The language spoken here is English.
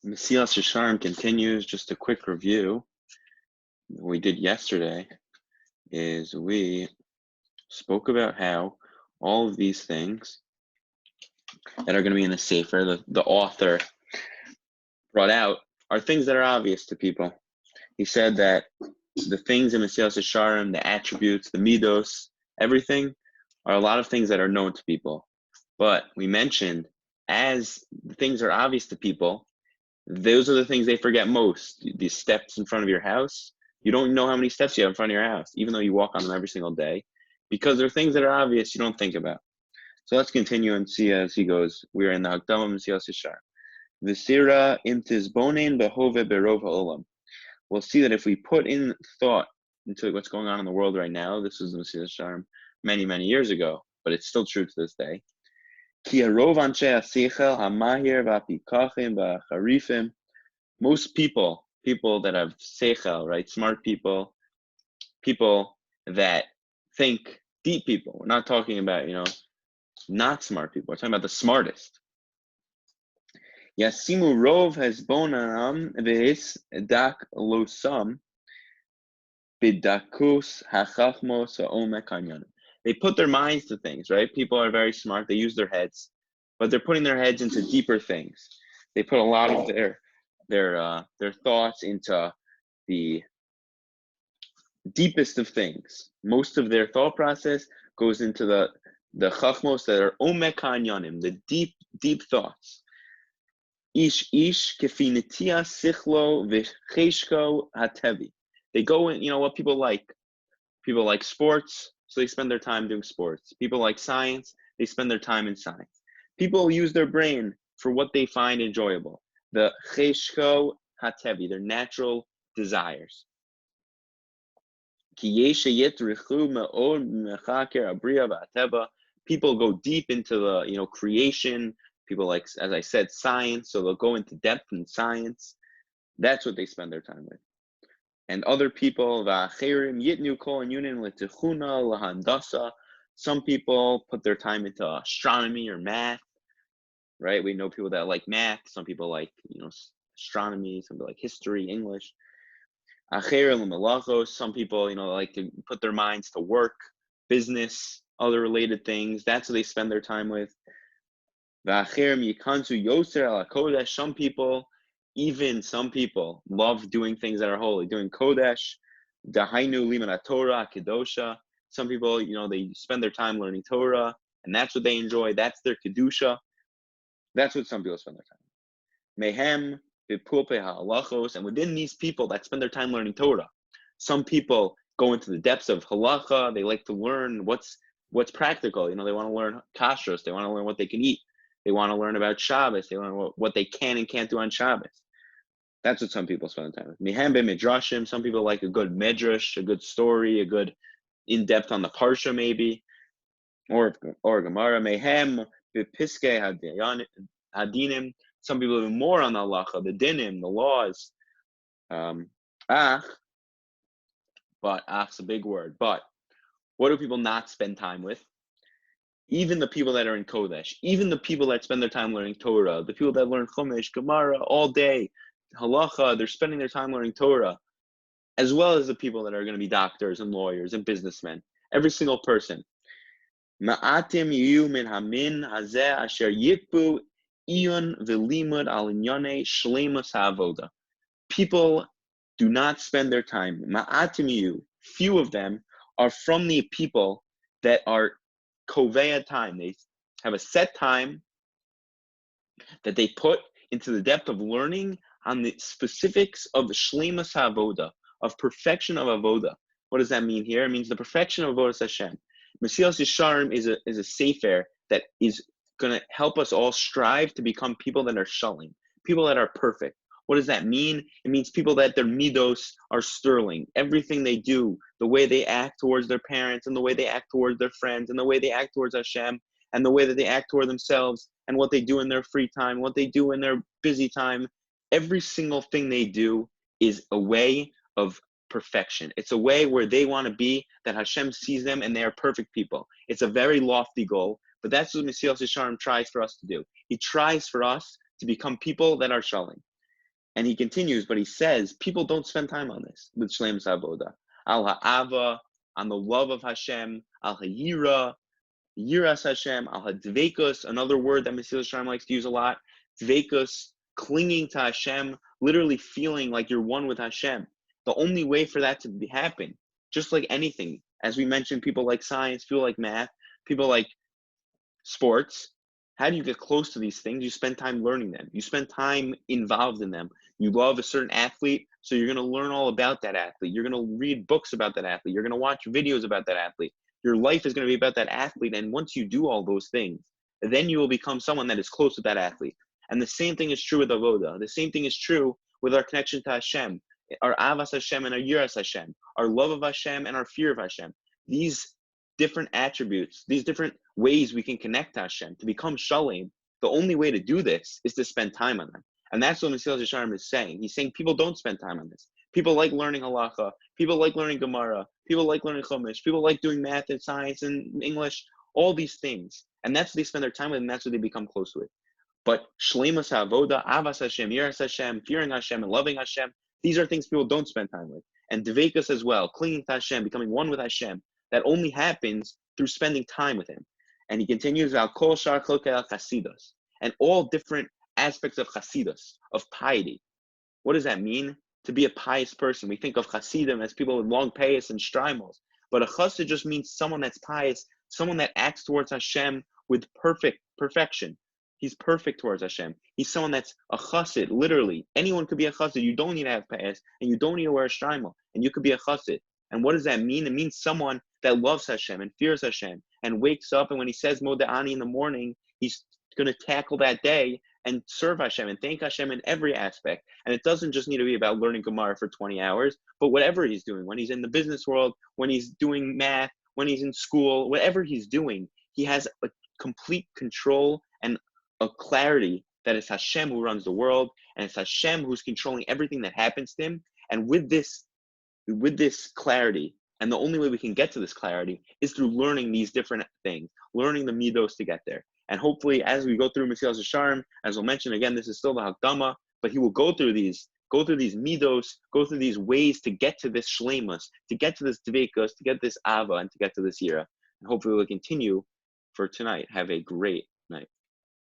Mesilas Yesharim continues. Just a quick review. What we did yesterday is we spoke about how all of these things that are going to be in the Sefer, the author brought out, are things that are obvious to people. He said that the things in Mesilas Yesharim, the attributes, the midos, everything, are a lot of things that are known to people. But we mentioned, as the things are obvious to people, those are the things they forget most. These steps in front of your house, you don't know how many steps you have in front of your house, even though you walk on them every single day, because they're things that are obvious you don't think about. So let's continue and see as he goes. We are in the Hakdama Mesilas Yesharim. V'sira im tizbonen behove berov ha'olam. We'll see that if we put in thought into what's going on in the world right now, this was the Mesilas Yesharim many, many years ago, but it's still true to this day. Most people that have seichel, right, smart people that think, deep people. We're not talking about, not smart people. We're talking about the smartest. Yasimu rov hezbonam ve'is dak losam bidakus hachachmos ha'omek hanyanim. They put their minds to things, right? People are very smart. They use their heads, but they're putting their heads into deeper things. They put a lot of their thoughts into the deepest of things. Most of their thought process goes into the chachmos that are omek hanyanim, the deep thoughts. Ish kefi netia sichlo v'cheshko hatevi. They go in, what people like. People like sports, so they spend their time doing sports. People like science, they spend their time in science. People use their brain for what they find enjoyable. The cheshko hatevi, their natural desires. People go deep into the creation. People like, as I said, science, so they'll go into depth in science. That's what they spend their time with. And other people, some people put their time into astronomy or math, right? We know people that like math. Some people like, astronomy. Some people like history, English. Some people, like to put their minds to work, business, other related things. That's what they spend their time with. Some people love doing things that are holy, doing kodesh, dahainu limanat Torah, kedosha. Some people, they spend their time learning Torah, and that's what they enjoy. That's their kedusha. That's what some people spend their time. Mehem b'pulpei ha'alachos, and within these people that spend their time learning Torah, some people go into the depths of halacha. They like to learn what's practical. They want to learn kashrus. They want to learn what they can eat. They want to learn about Shabbos. They learn what they can and can't do on Shabbos. That's what some people spend time with. Mehem midrashim. Some people like a good medrash, a good story, a good in-depth on the parsha maybe, or Gemara. Mehem b'piskei hadinim. Some people do more on the halacha, the dinim, the laws. But ach's a big word. But what do people not spend time with? Even the people that are in Kodesh, even the people that spend their time learning Torah, the people that learn Chumash, Gemara all day, halacha, they're spending their time learning Torah, as well as the people that are going to be doctors and lawyers and businessmen. Every single person. Ma'atim yiyu min hamin hazeh asher yikbu iyun v'limud al inyane shleimus ha'avoda. People do not spend their time. Ma'atim yiyu, few of them are from the people that are koveya time. They have a set time that they put into the depth of learning on the specifics of shleimus ha'avoda, of perfection of avoda. What does that mean here? It means the perfection of avodas Hashem. Mesilas Yesharim is a sefer that is going to help us all strive to become people that are shalom, people that are perfect. What does that mean? It means people that their midos are sterling. Everything they do, the way they act towards their parents, and the way they act towards their friends, and the way they act towards Hashem, and the way that they act toward themselves, and what they do in their free time, what they do in their busy time. Every single thing they do is a way of perfection. It's a way where they want to be, that Hashem sees them and they are perfect people. It's a very lofty goal, but that's what Mesilas Yesharim tries for us to do. He tries for us to become people that are shalom. And he continues, but he says people don't spend time on this with Shleimus Avoda. Al ha'ava, on the love of Hashem, al ha'yira, yiras Hashem, al ha'dveikus, another word that Mesilas Yesharim likes to use a lot, dveikus, clinging to Hashem, literally feeling like you're one with Hashem. The only way for that to happen, just like anything, as we mentioned, people like science, people like math, people like sports. How do you get close to these things? You spend time learning them. You spend time involved in them. You love a certain athlete, so you're going to learn all about that athlete. You're going to read books about that athlete. You're going to watch videos about that athlete. Your life is going to be about that athlete. And once you do all those things, then you will become someone that is close with that athlete. And the same thing is true with Avoda. The same thing is true with our connection to Hashem, our Avas Hashem and our Yiras Hashem, our love of Hashem and our fear of Hashem. These different attributes, these different ways we can connect to Hashem, to become Shalem, the only way to do this is to spend time on them. And that's what Mesilas Yesharim is saying. He's saying people don't spend time on this. People like learning halacha, people like learning Gemara, people like learning Chumash, people like doing math and science and English, all these things. And that's what they spend their time with, and that's what they become close with. But Shleimus Ha'avoda, Avas Hashem, Yiras Hashem, fearing Hashem, and loving Hashem, these are things people don't spend time with. And Dveikus as well, clinging to Hashem, becoming one with Hashem, that only happens through spending time with him. And he continues, Al kol shar chlokei al chasidus, and all different aspects of chasidus, of piety. What does that mean? To be a pious person. We think of chasidim as people with long payas and shtreimels, but a chassid just means someone that's pious, someone that acts towards Hashem with perfection. He's perfect towards Hashem. He's someone that's a chassid, literally. Anyone could be a chassid. You don't need to have payas, and you don't need to wear a shtraimel, and you could be a chassid. And what does that mean? It means someone that loves Hashem and fears Hashem and wakes up, and when he says Moda'ani in the morning, he's going to tackle that day and serve Hashem and thank Hashem in every aspect. And it doesn't just need to be about learning Gemara for 20 hours, but whatever he's doing, when he's in the business world, when he's doing math, when he's in school, whatever he's doing, he has a complete control and a clarity that it's Hashem who runs the world, and it's Hashem who's controlling everything that happens to him. And with this clarity, and the only way we can get to this clarity is through learning these different things, learning the midos to get there. And hopefully, as we go through Mesilas Yesharim, as we'll mention again, this is still the Hakdama, but he will go through these midos, go through these ways to get to this shleimus, to get to this dveikus, to get this ava, and to get to this yira. And hopefully we'll continue for tonight. Have a great night.